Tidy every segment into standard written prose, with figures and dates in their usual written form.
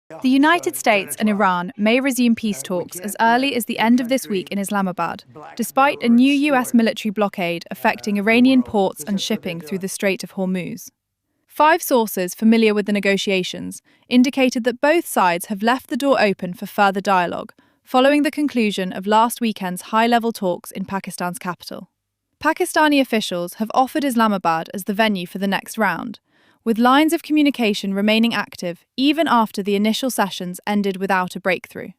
The United States and Iran may resume peace talks as early as the end of this week in Islamabad, despite a new US military blockade affecting Iranian ports and shipping through the Strait of Hormuz. 5 sources familiar with the negotiations indicated that both sides have left the door open for further dialogue, following the conclusion of last weekend's high-level talks in Pakistan's capital. Pakistani officials have offered Islamabad as the venue for the next round, with lines of communication remaining active even after the initial sessions ended without a breakthrough.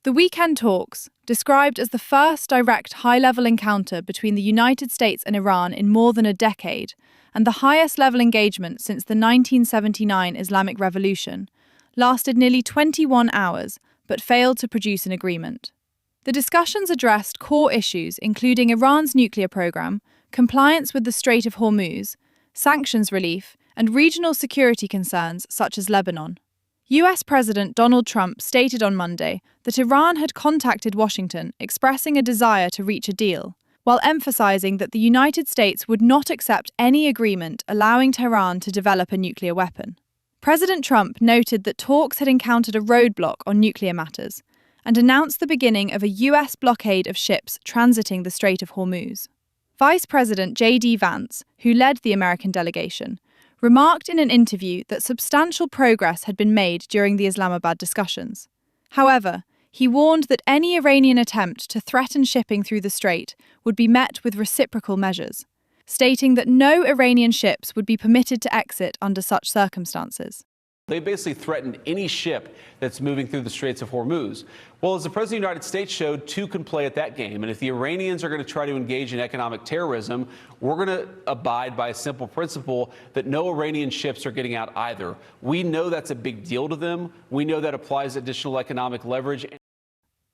The weekend talks, described as the first direct high-level encounter between the United States and Iran in more than a decade, and the highest-level engagement since the 1979 Islamic Revolution, lasted nearly 21 hours but failed to produce an agreement. The discussions addressed core issues including Iran's nuclear program, compliance with the Strait of Hormuz, sanctions relief, and regional security concerns such as Lebanon. US President Donald Trump stated on Monday that Iran had contacted Washington expressing a desire to reach a deal, while emphasizing that the United States would not accept any agreement allowing Tehran to develop a nuclear weapon. President Trump noted that talks had encountered a roadblock on nuclear matters and announced the beginning of a US blockade of ships transiting the Strait of Hormuz. Vice President J.D. Vance, who led the American delegation, remarked in an interview that substantial progress had been made during the Islamabad discussions. However, he warned that any Iranian attempt to threaten shipping through the strait would be met with reciprocal measures, stating that no Iranian ships would be permitted to exit under such circumstances. They basically threatened any ship that's moving through the Straits of Hormuz. Well, as the President of the United States showed, two can play at that game. And if the Iranians are going to try to engage in economic terrorism, we're going to abide by a simple principle that no Iranian ships are getting out either. We know that's a big deal to them. We know that applies additional economic leverage.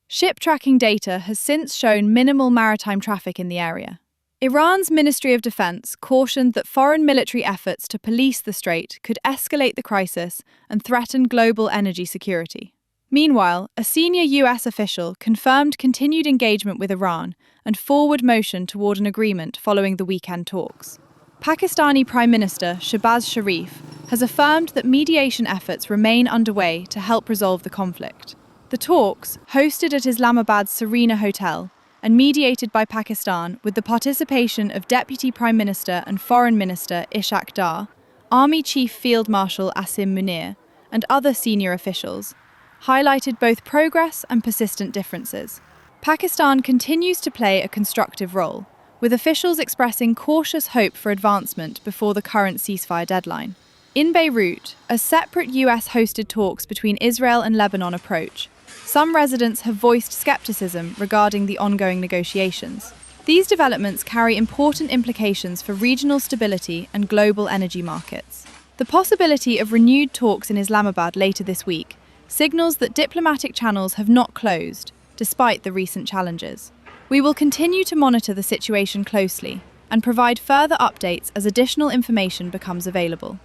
Ship tracking data has since shown minimal maritime traffic in the area. Iran's Ministry of Defense cautioned that foreign military efforts to police the strait could escalate the crisis and threaten global energy security. Meanwhile, a senior US official confirmed continued engagement with Iran and forward motion toward an agreement following the weekend talks. Pakistani Prime Minister Shehbaz Sharif has affirmed that mediation efforts remain underway to help resolve the conflict. The talks, hosted at Islamabad's Serena Hotel, and mediated by Pakistan with the participation of Deputy Prime Minister and Foreign Minister Ishaq Dar, Army Chief Field Marshal Asim Munir, and other senior officials, highlighted both progress and persistent differences. Pakistan continues to play a constructive role, with officials expressing cautious hope for advancement before the current ceasefire deadline. In Beirut, as separate US-hosted talks between Israel and Lebanon approach, some residents have voiced skepticism regarding the ongoing negotiations. These developments carry important implications for regional stability and global energy markets. The possibility of renewed talks in Islamabad later this week signals that diplomatic channels have not closed, despite the recent challenges. We will continue to monitor the situation closely and provide further updates as additional information becomes available.